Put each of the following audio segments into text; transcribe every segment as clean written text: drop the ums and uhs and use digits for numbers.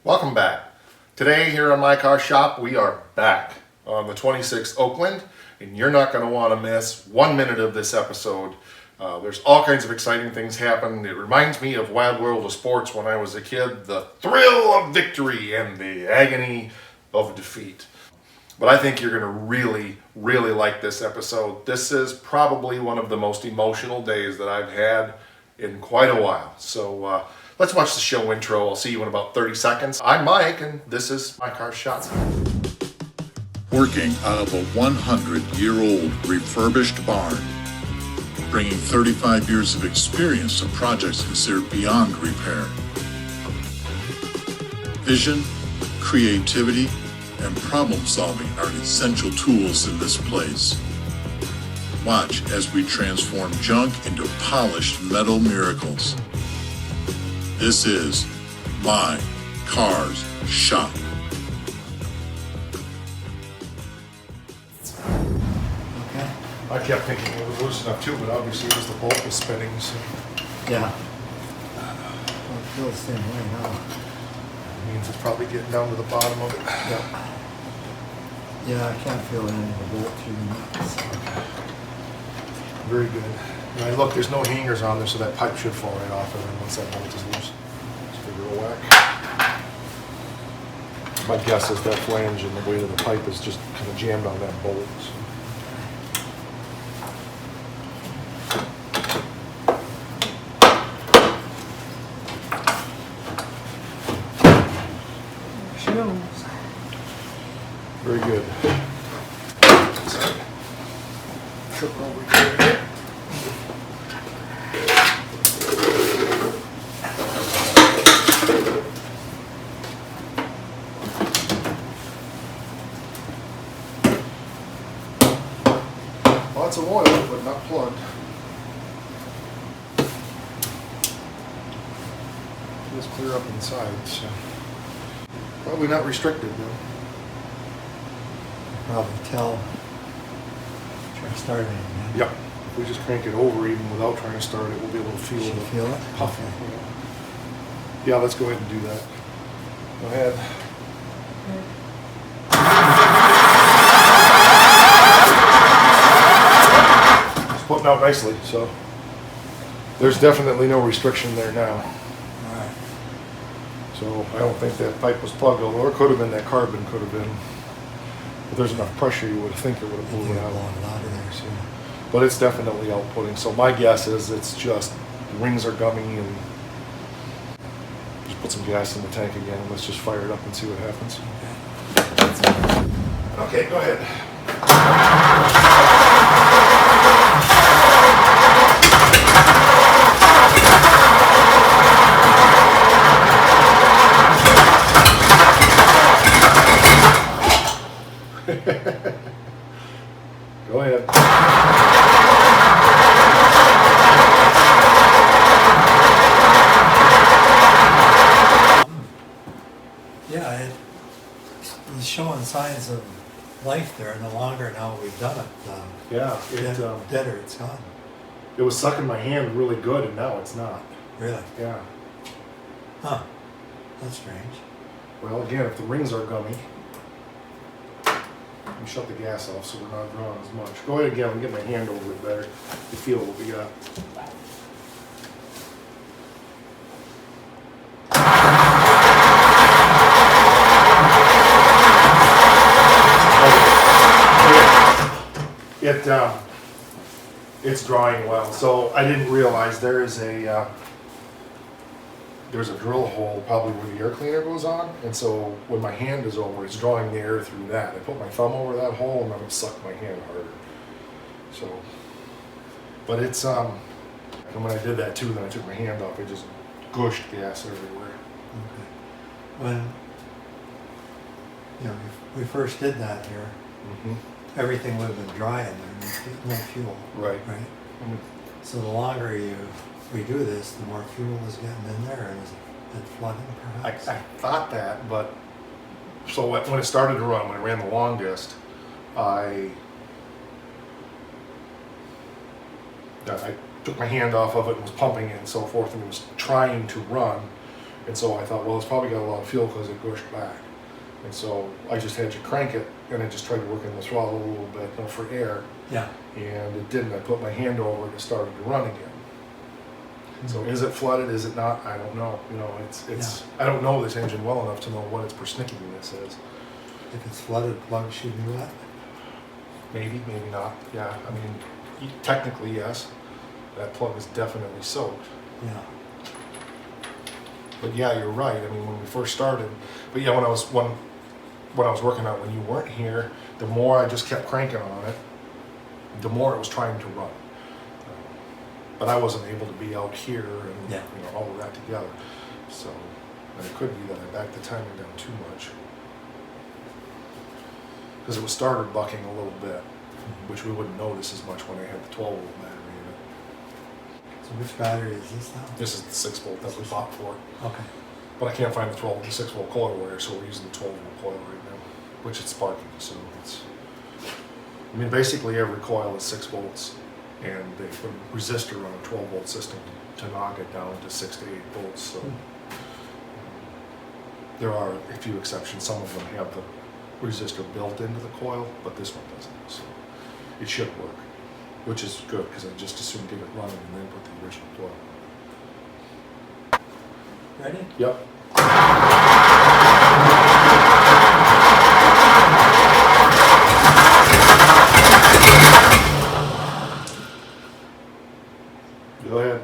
Welcome back. Today here on My Car Shop, we are back on the 26th Oakland, and you're not going to want to miss 1 minute of this episode. There's all kinds of exciting things happen. It reminds me of Wild World of Sports when I was a kid, the thrill of victory and the agony of defeat. But I think you're going to really like this episode. This is probably one of the most emotional days that I've had in quite a while. So let's watch the show intro. I'll see you in about 30 seconds. I'm Mike, and this is My Car Shop. Working out of a 100-year-old refurbished barn, bringing 35 years of experience to projects considered beyond repair. Vision, creativity, and problem solving are essential tools in this place. Watch as we transform junk into polished metal miracles. This is My Car's Shop. Okay. I kept thinking it was loose enough too, but obviously it was the bolt was spinning. So Yeah. Well, it feels the same way now. it means it's probably getting down to the bottom of it. Yeah. Yeah, I can't feel any of the bolt through the nuts. Very good. And look, there's no hangers on there, so that pipe should fall right off of it once that bolt is loose. Just give it a whack. My guess is that flange and the weight of the pipe is just kind of jammed on that bolt. So. There she goes. Very good. Trip over here. Lots of oil, but not plugged. Just clear up inside, so probably not restricted though. Probably tell. Try to start it again. Yep. If we just crank it over even without trying to start it, we'll be able to feel Should the feel it? puff. Okay. Yeah, let's go ahead and do that. Go ahead. It's putting out nicely, so there's definitely no restriction there now. Alright. So I don't think that pipe was plugged, although it could have been that carbon could have been. If there's enough pressure, you would think it would have You pulled can it out. blow it out of there soon. But it's definitely outputting. So my guess is it's just the rings are gummy and just put some gas in the tank again and let's just fire it up and see what happens. Okay, go ahead. Go ahead. Yeah, it's showing signs of life there no longer now we've done it. Yeah, Deader, it's gone. it was sucking my hand really good and now it's not. Really? Yeah. Huh. That's strange. Well, again, if the rings are gummy, let me shut the gas off so we're not drawing as much. Go ahead again and get my hand over it better to feel what we got. It's drawing well. So I didn't realize there's a drill hole probably where the air cleaner goes on, and so when my hand is over, it's drawing the air through that. I put my thumb over that hole and then it sucked my hand harder. So, but it's and when I did that too, then I took my hand off. It just gushed gas everywhere. Okay. When we first did that here, everything would have been dry in there, no fuel. Right. Right. Mhm. So the longer we do this, the more fuel is getting in there, and is it flooding perhaps? I thought that, but so when it started to run, when I ran the longest, I took my hand off of it and was pumping it and so forth, and it was trying to run. And so I thought, well, it's probably got a lot of fuel because it gushed back. And so I just had to crank it, and I just tried to work in the throttle a little bit, for air. Yeah. And it didn't. I put my hand over it, and it started to run again. So is it flooded? Is it not? I don't know. I don't know this engine well enough to know what its persnickiness is. If it's flooded, plug should be wet. Maybe, maybe not. Yeah, I mean, technically yes. That plug is definitely soaked. Yeah. But yeah, you're right. I mean, when we first started, but yeah, when I was working out when you weren't here, the more I just kept cranking on it, the more it was trying to run. But I wasn't able to be out here and all of that together. So, and it could be that I backed the timing down too much because it was started bucking a little bit, which we wouldn't notice as much when I had the 12-volt battery in it. So which battery is this now? This is the 6-volt that we bought for it. Okay. But I can't find the 6-volt coil wire, so we're using the 12-volt coil right now, which it's sparking. So it's, I mean, basically every coil is 6 volts, and they put a resistor on a 12-volt system to knock it down to 6 to 8 volts. So there are a few exceptions. Some of them have the resistor built into the coil, but this one doesn't. So it should work, which is good because I just as soon get it running and then put the original coil on. Ready? Yep. Go ahead.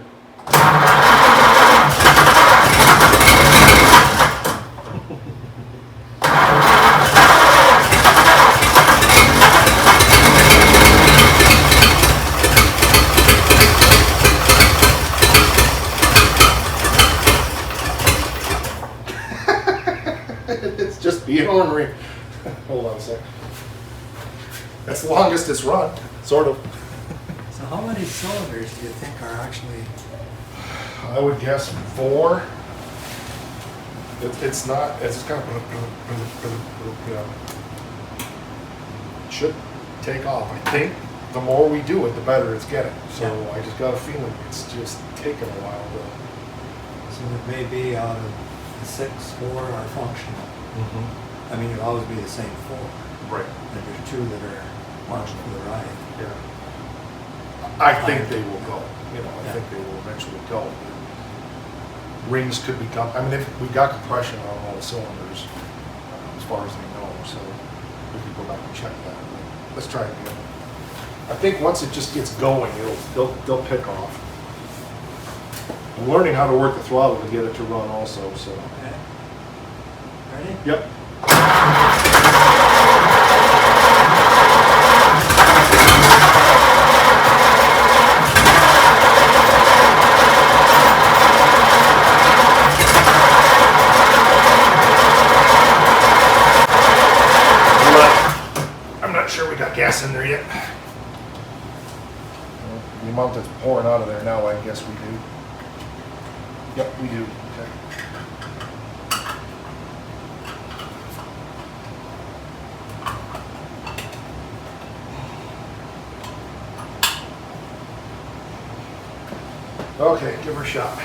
It's just being ornery. Hold on a sec. That's the longest it's run, sort of. So how many cylinders do you think are actually? I would guess 4. It's not. It's kind of it should take off. I think the more we do it, the better it's getting. So Yeah. I just got a feeling it's just taking a while So it may be out of the 6, 4 are functional. I mean, it'll always be the same 4. Right. And there's 2 that are marching for the ride. Yeah. I think they will go. I Yeah. think they will eventually go. Rings could become. I mean, if we got compression on all the cylinders, as far as they know, so we could go back and check that. Let's try it again. I think once it just gets going, they'll pick off. I'm learning how to work the throttle to get it to run also. So. Okay. Ready? Yep. I'm not sure we got gas in there yet. Well, the amount that's pouring out of there now, I guess we do. Yep, we do. Okay. Okay, give her a shot.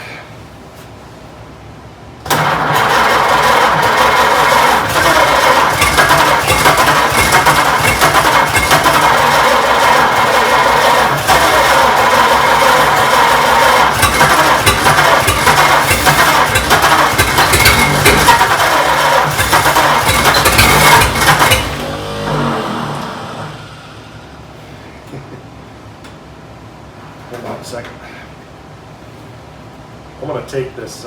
Hold on a second. I'm going to take this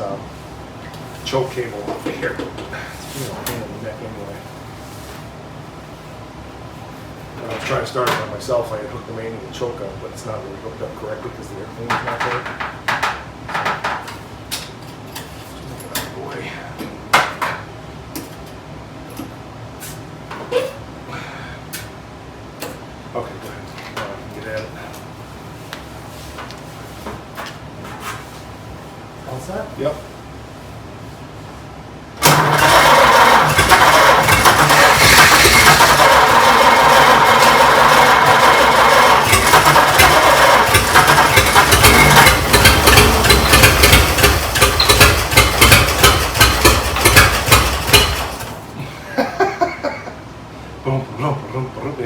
choke cable off of here. It's being a pain in the neck anyway. When I was trying to start it by myself, I had hooked the main and the choke up, but it's not really hooked up correctly because the airplane's not there. Just move it out of the way. Okay, go ahead. Now I can get at it. All set? Yep.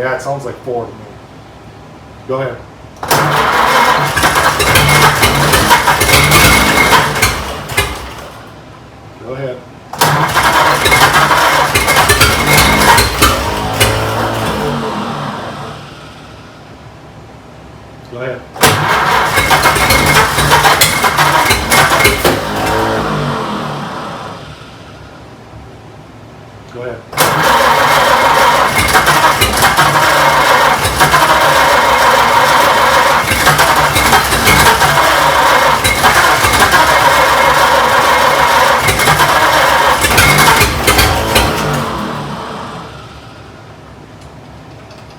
Yeah, it sounds like 4 to me. Go ahead. Go ahead. Go ahead. Go ahead.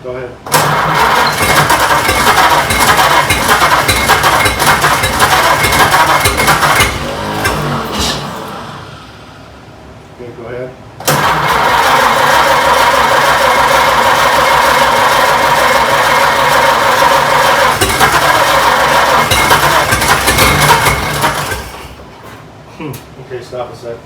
Go ahead. Okay, go ahead. Okay, stop a sec.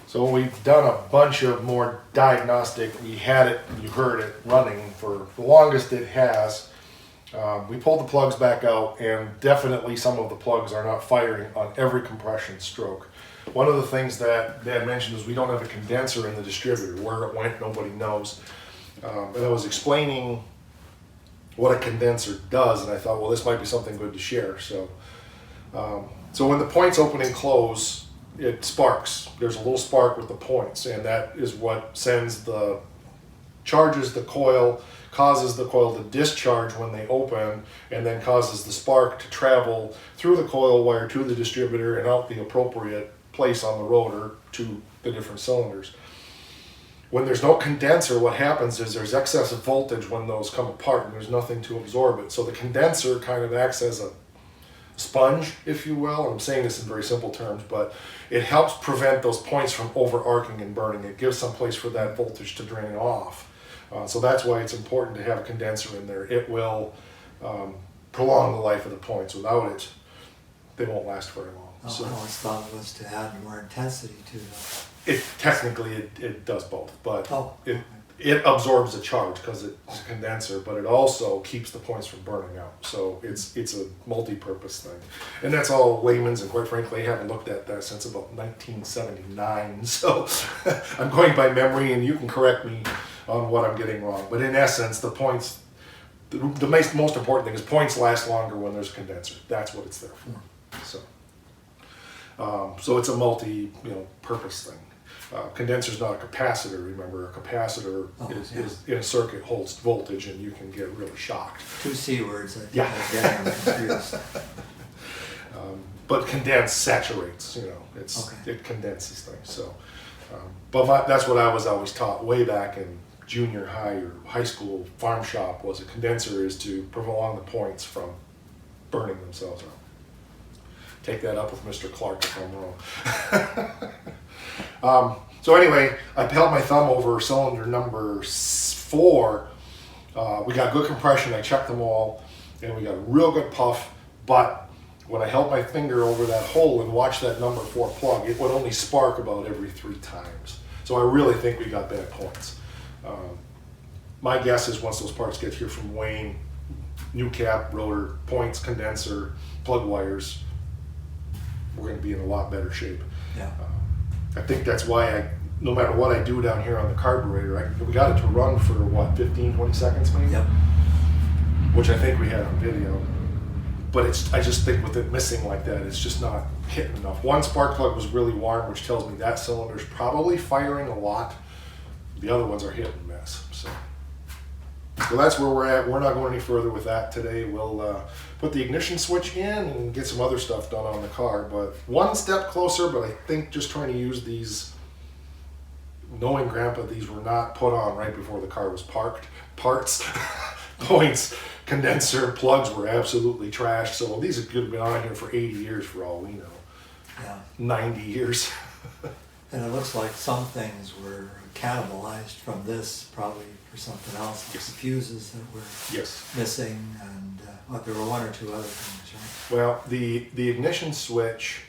So we've done a bunch of more diagnostic. We had it, you heard it running for the longest it has. We pulled the plugs back out, and definitely some of the plugs are not firing on every compression stroke. One of the things that Dad mentioned is we don't have a condenser in the distributor. Where it went, nobody knows. And I was explaining what a condenser does, and I thought, well, this might be something good to share. So when the points open and close, it sparks. There's a little spark with the points, and that is what charges the coil, causes the coil to discharge when they open, and then causes the spark to travel through the coil wire to the distributor and out the appropriate place on the rotor to the different cylinders. When there's no condenser, what happens is there's excess voltage when those come apart, and there's nothing to absorb it. So the condenser kind of acts as a sponge, if you will. I'm saying this in very simple terms, but it helps prevent those points from overarching and burning. It gives some place for that voltage to drain off. So that's why it's important to have a condenser in there. It will prolong the life of the points. Without it, they won't last very long. Oh, So I always thought it was to add more intensity to them. it does both, but Oh, it absorbs the charge because it's a condenser, but it also keeps the points from burning out. So it's a multi-purpose thing, and that's all layman's. And quite frankly, I haven't looked at that since about 1979. So I'm going by memory, and you can correct me on what I'm getting wrong. But in essence, the points, the most important thing is points last longer when there's a condenser. That's what it's there for. So it's a multi-purpose thing. Condenser's not a capacitor. Remember, a capacitor is in a circuit, holds voltage, and you can get really shocked. 2 C words. I think Yeah. I'm getting confused. But condense saturates. Okay. It condenses things. So, but that's what I was always taught way back in junior high or high school farm shop. Was a condenser is to prolong the points from burning themselves out. Take that up with Mr. Clark if I'm wrong. So anyway, I held my thumb over cylinder number 4. We got good compression. I checked them all, and we got a real good puff. But when I held my finger over that hole and watched that number 4 plug, it would only spark about every 3 times. So I really think we got bad points. My guess is once those parts get here from Wayne, new cap, rotor, points, condenser, plug wires, we're going to be in a lot better shape. Yeah. I think that's why no matter what I do down here on the carburetor, we got it to run for 15, 20 seconds maybe? Yep. Which I think we had on video. But I just think with it missing like that, it's just not hitting enough. One spark plug was really warm, which tells me that cylinder's probably firing a lot. The other ones are hit and miss. So that's where we're at. We're not going any further with that today. We'll put the ignition switch in and get some other stuff done on the car. But one step closer, but I think just trying to use these, knowing Grandpa, these were not put on right before the car was parked. Parts, points, condenser, plugs were absolutely trashed. So these could have been on here for 80 years for all we know. Yeah. 90 years. And it looks like some things were cannibalized from this, probably for something else. Yes. The fuses that were Yes. missing, and there were one or two other things, right? Well, the ignition switch,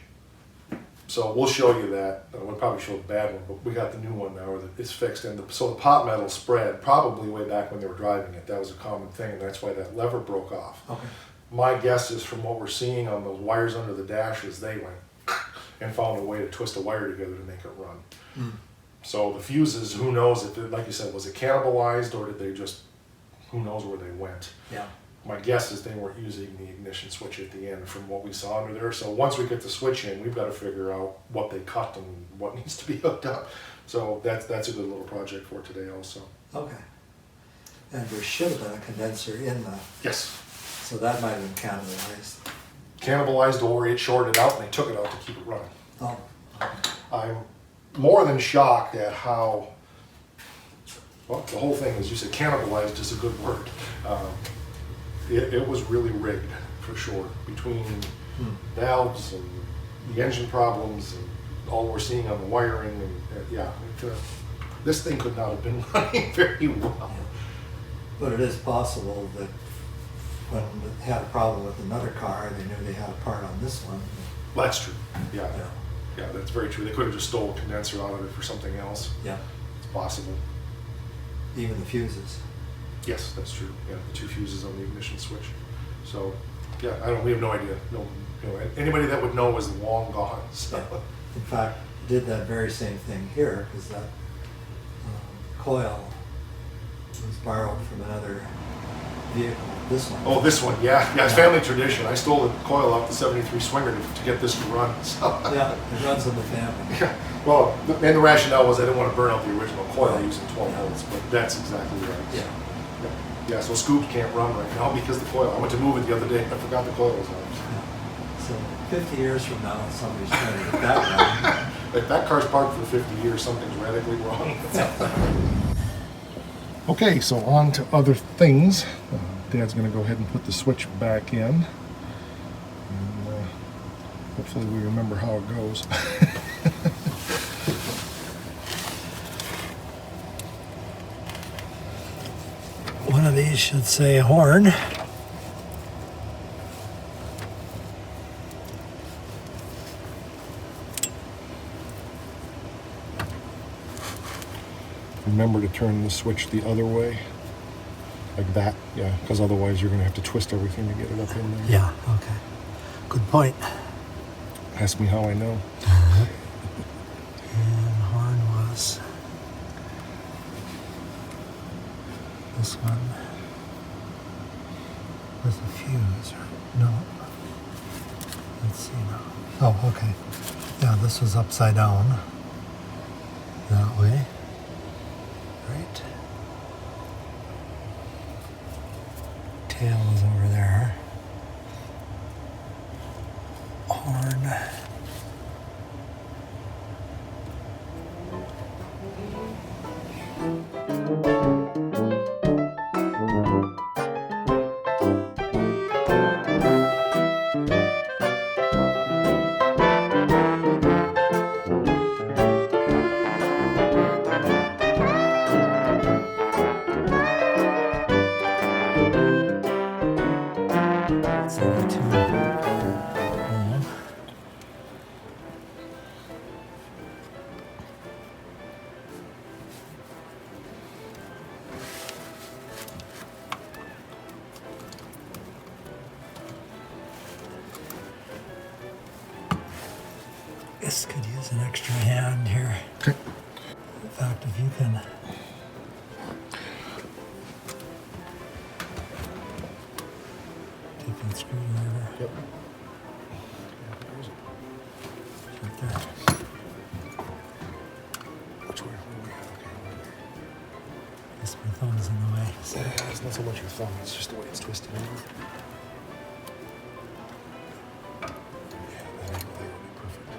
so we'll show you that. We'll probably show the bad one, but we got the new one now, or it's fixed. And so the pot metal spread, probably way back when they were driving it, that was a common thing, and that's why that lever broke off. Okay. My guess is from what we're seeing on those wires under the dash is they went and found a way to twist a wire together to make it run. Mm. So the fuses, who knows if it, like you said, was it cannibalized or did they just, who knows where they went. Yeah. My guess is they weren't using the ignition switch at the end from what we saw under there. So once we get the switch in, we've got to figure out what they cut and what needs to be hooked up. So that's a good little project for today also. Okay. And there should have been a condenser in the, Yes. so that might have been cannibalized. Cannibalized or it shorted out and they took it out to keep it running. Oh, okay. I'm more than shocked at how, well, the whole thing, as you said, cannibalized is a good word. It was really rigged, for sure, between valves and the engine problems and all we're seeing on the wiring. And this thing could not have been running very well. But it is possible that when they had a problem with another car, they knew they had a part on this one. That's true. Yeah. Yeah. Yeah, that's very true. They could have just stole a condenser out of it for something else. Yeah. It's possible. Even the fuses. Yes, that's true. Yeah, the two fuses on the ignition switch. So, yeah, we have no idea. No, anybody that would know is long gone. So. Yeah. In fact, did that very same thing here, because that coil was borrowed from another vehicle. This one. Oh, this one, yeah, it's family tradition. I stole the coil off the '73 Swinger to get this to run. So. Yeah, it runs in the family. Yeah. Well, and the rationale was I didn't want to burn out the original coil using 12 volts, but that's exactly right. Yeah. Yeah, so Scoop can't run right now because the coil. I went to move it the other day and I forgot the coil was out. Yeah. So 50 years from now, somebody's trying to get that running. If that car's parked for 50 years, something's radically wrong. Okay, so on to other things. Dad's going to go ahead and put the switch back in. And, hopefully we remember how it goes. One of these should say horn. Remember to turn the switch the other way, like that, yeah, because otherwise you're going to have to twist everything to get it up in there. Yeah, okay. Good point. Ask me how I know. And horn was this one with the fuse, right? No. Let's see now. Oh, okay. Yeah, this was upside down. That way. Right. Tail is over there. Horn. This could use an extra hand here. Okay. In fact, if you can take that screwdriver. Yep. It's right there. Which way? Okay. Guess my thumb's in the way. So. It's not so much your thumb, it's just the way it's twisted over. Yeah, that angle there would be perfect.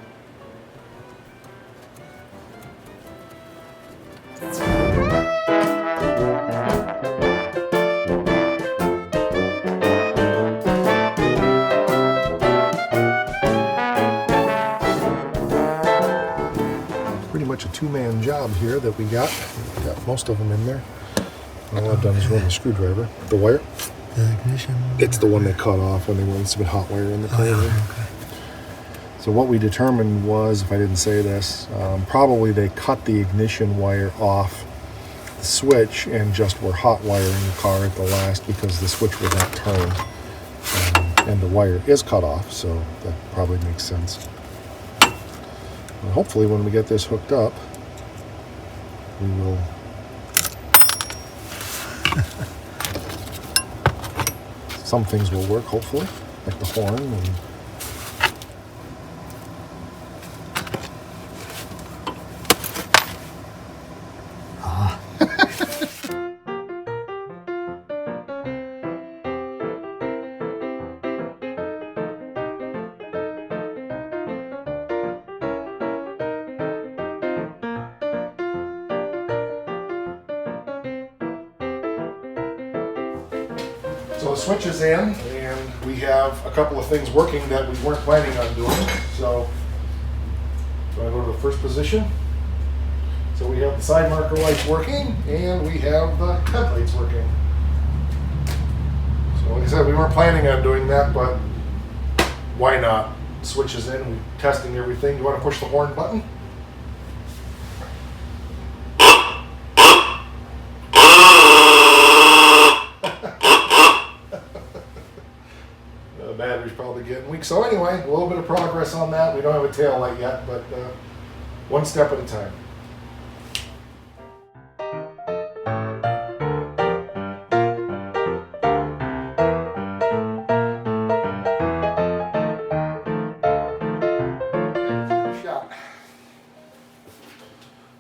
Pretty much a two-man job here that we got. We got most of them in there. All I've done is run the screwdriver. The wire? The ignition. It's the one they cut off when they went some hot wire in the car. Okay. So what we determined was, if I didn't say this, probably they cut the ignition wire off the switch and just were hot wiring the car at the last because the switch would not turn. And the wire is cut off, so that probably makes sense. And hopefully when we get this hooked up, we will some things will work, hopefully, like the horn. And so the switch is in, and we have a couple of things working that we weren't planning on doing. So I go to the first position. So we have the side marker lights working, and we have the headlights working. So like I said, we weren't planning on doing that, but why not? Switch is in, we're testing everything. You want to push the horn button? The battery's probably getting weak. So anyway, a little bit of progress on that. We don't have a tail light yet, but one step at a time. Shot.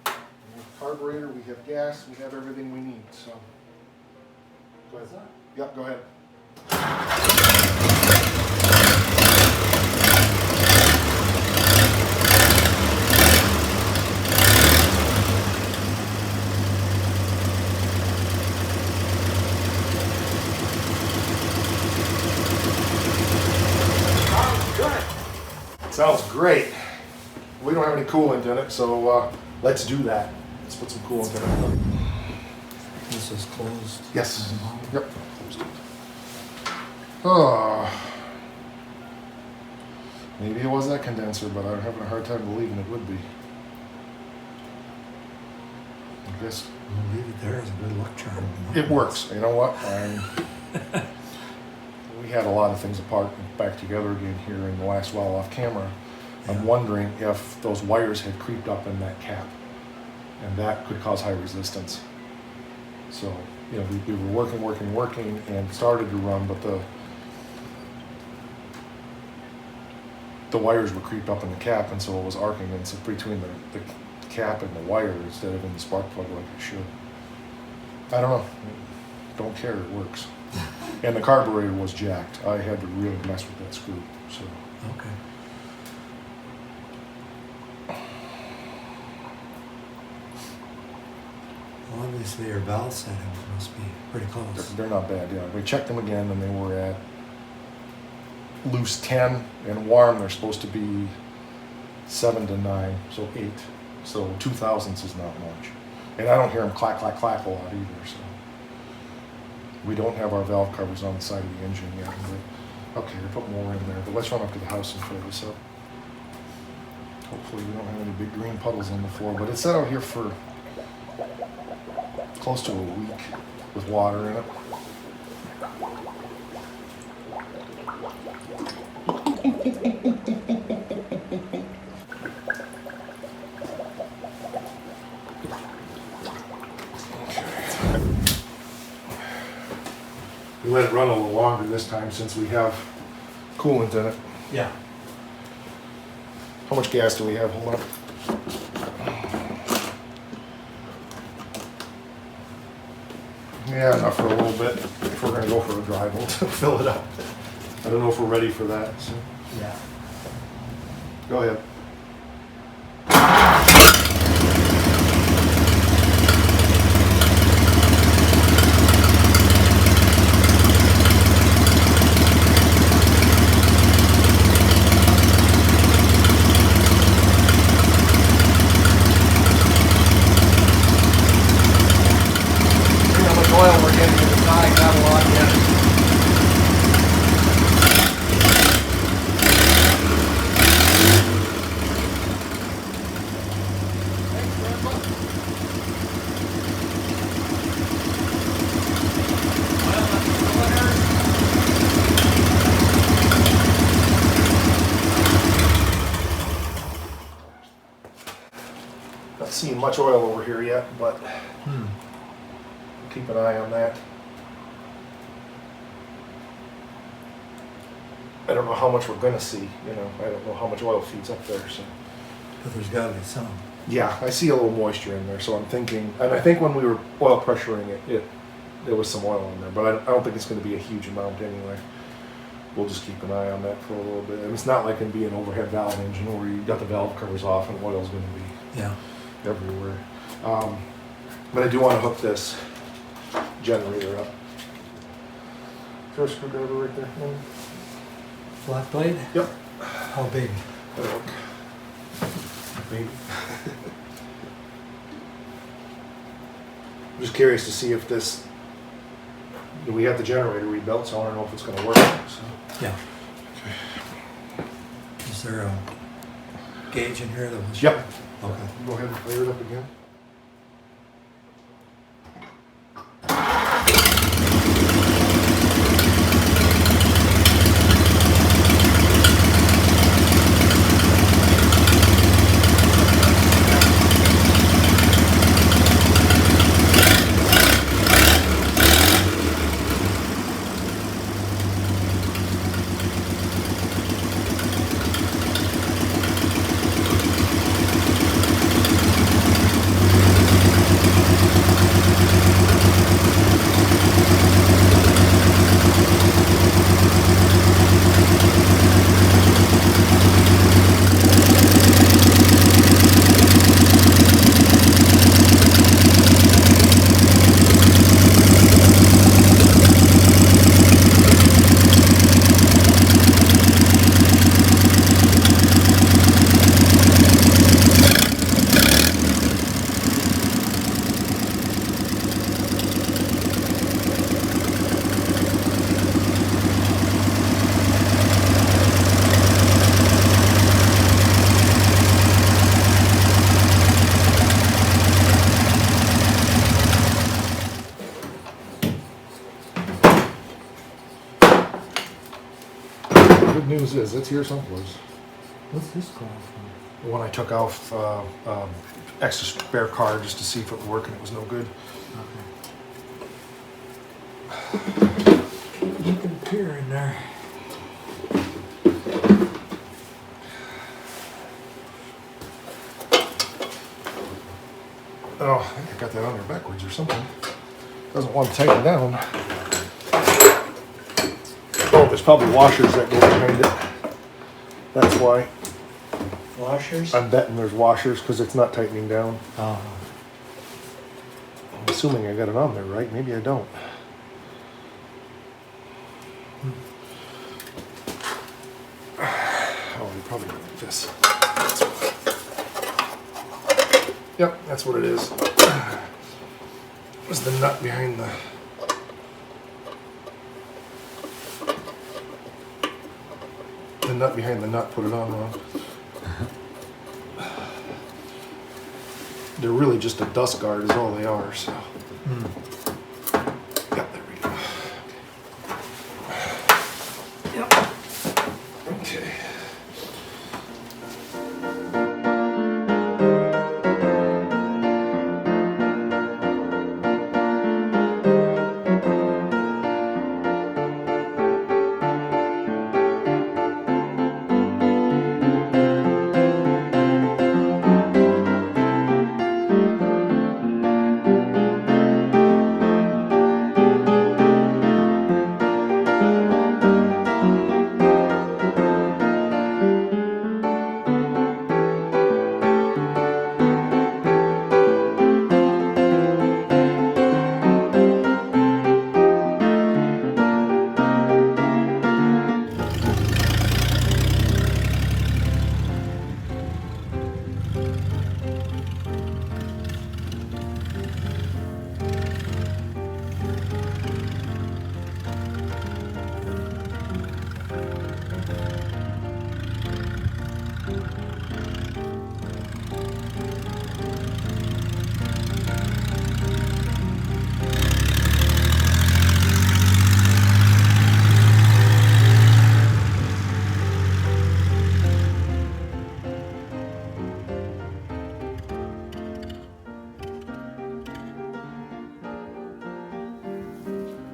We have carburetor, we have gas, we have everything we need. So go ahead. Yep, go ahead. Sounds great. We don't have any coolant in it, so let's do that. Let's put some coolant in it. This is closed. Yes. Yep. Oh. Maybe it was that condenser, but I'm having a hard time believing it would be. I guess We'll leave it there as a good luck charm. it works. You know what? We had a lot of things apart and back together again here in the last while off camera. I'm wondering if those wires had creeped up in that cap, and that could cause high resistance. So, you know, we were working, and started to run, but the wires were creeped up in the cap, and so it was arcing, and so between the cap and the wire instead of in the spark plug like it should. I don't know. Don't care. It works. And the carburetor was jacked. I had to really mess with that screw. So. Okay. Well, obviously your valve settings must be pretty close. They're not bad, yeah. We checked them again, and they were at loose 10, and warm they're supposed to be 7 to 9, so 8. So 2 thousandths is not much. And I don't hear them clack, clack, clack a lot either, so. We don't have our valve covers on the side of the engine yet. But, okay, we put more in there, but let's run up to the house and fill this up. Hopefully we don't have any big green puddles on the floor, but it's set out here for close to a week with water in it. We let it run a little longer this time since we have coolant in it. Yeah. How much gas do we have? Hold on. Yeah, enough for a little bit. If we're going to go for a drive, we'll fill it up. I don't know if we're ready for that. So. Yeah. Go ahead. How much oil we're getting to the side, not a lot yet. Not seeing much oil over here yet, but keep an eye on that. I don't know how much we're gonna see, you know, I don't know how much oil feeds up there, so. But there's got to be some. Yeah, I see a little moisture in there, so I'm thinking, and I think when we were oil pressuring it there was some oil in there, but I don't think it's gonna be a huge amount anyway. We'll just keep an eye on that for a little bit. And it's not like it can be an overhead valve engine where you got the valve covers off and oil's gonna be Yeah. everywhere. But I do want to hook this generator up. Is there a screwdriver right there? Flat blade? Yep. How big? That'll work. Maybe. I'm just curious to see if this. We have the generator rebuilt, so I want to know if it's going to work. So. Yeah. Is there a gauge in here that was? Yep. Okay. Go ahead and fire it up again. Good news is it's here someplace. What's this called for? When I took off extra spare card just to see if it would work, and it was no good. Okay. You can peer in there. Oh, I think I got that on there backwards or something. Doesn't want to tighten down. Oh, there's probably washers that go behind it. That's why. Washers? I'm betting there's washers because it's not tightening down. Uh-huh. I'm assuming I got it on there, right? Maybe I don't. Oh, you probably go like this. Yep, that's what it is. It was the nut behind the nut behind the nut put it on wrong. They're really just a dust guard is all they are, so. Yep, there we go. Yep. Okay.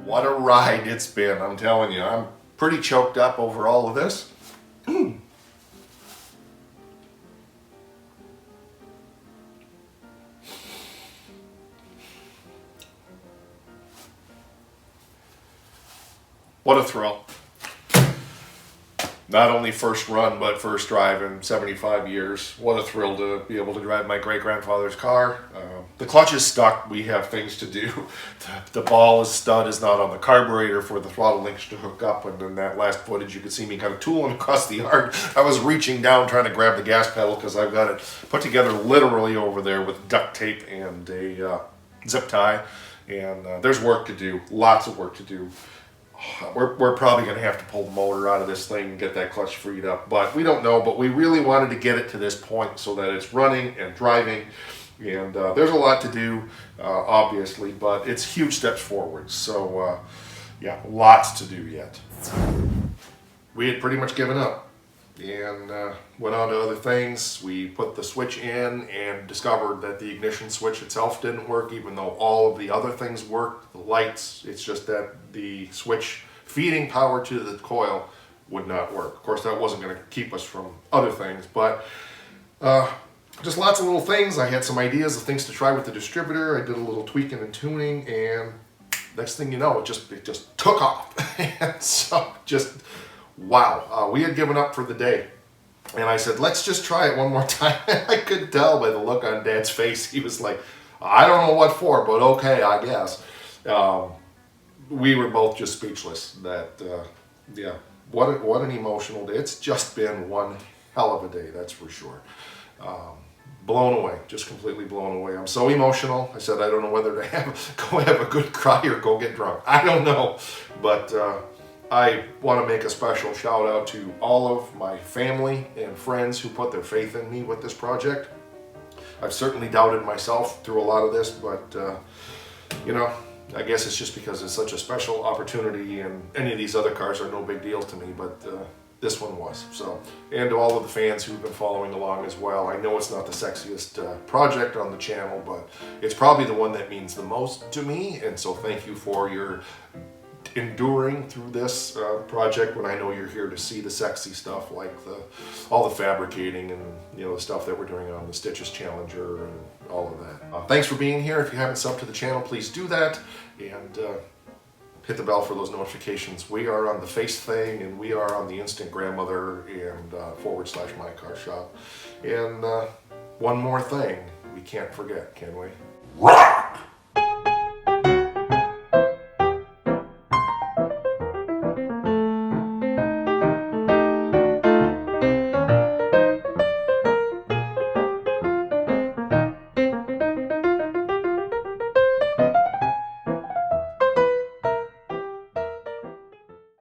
What a ride it's been, I'm telling you. I'm pretty choked up over all of this. What a thrill. Not only first run, but first drive in 75 years. What a thrill to be able to drive my great-grandfather's car. The clutch is stuck. We have things to do. The ball stud is not on the carburetor for the throttle links to hook up. And in that last footage, you could see me kind of tooling across the yard. I was reaching down trying to grab the gas pedal because I've got it put together literally over there with duct tape and a zip tie. And there's work to do. Lots of work to do. We're probably going to have to pull the motor out of this thing and get that clutch freed up, but we don't know. But we really wanted to get it to this point so that it's running and driving, and there's a lot to do, obviously, but it's huge steps forward. So yeah, lots to do yet. We had pretty much given up and went on to other things. We put the switch in and discovered that the ignition switch itself didn't work, even though all of the other things worked. The lights, it's just that the switch feeding power to the coil would not work. Of course, that wasn't going to keep us from other things, but just lots of little things. I had some ideas of things to try with the distributor. I did a little tweaking and tuning, and next thing you know, it just took off. And so just wow, we had given up for the day. And I said, let's just try it one more time. I could tell by the look on Dad's face. He was like, I don't know what for, but okay, I guess. We were both just speechless. That, yeah, what an emotional day. It's just been one hell of a day, that's for sure. Blown away, just completely blown away. I'm so emotional. I said, I don't know whether to go have a good cry or go get drunk. I don't know, but I want to make a special shout out to all of my family and friends who put their faith in me with this project. I've certainly doubted myself through a lot of this, but you know, I guess it's just because it's such a special opportunity, and any of these other cars are no big deal to me, but this one was. So, and to all of the fans who've been following along as well. I know it's not the sexiest project on the channel, but it's probably the one that means the most to me, and so thank you for your enduring through this project when I know you're here to see the sexy stuff like all the fabricating and the stuff that we're doing on the Stitches Challenger and all of that. Thanks for being here. If you haven't subbed to the channel, please do that, and hit the bell for those notifications. We are on the Face thing, and we are on the Instant Grandmother and / My Car Shop. And one more thing we can't forget, can we?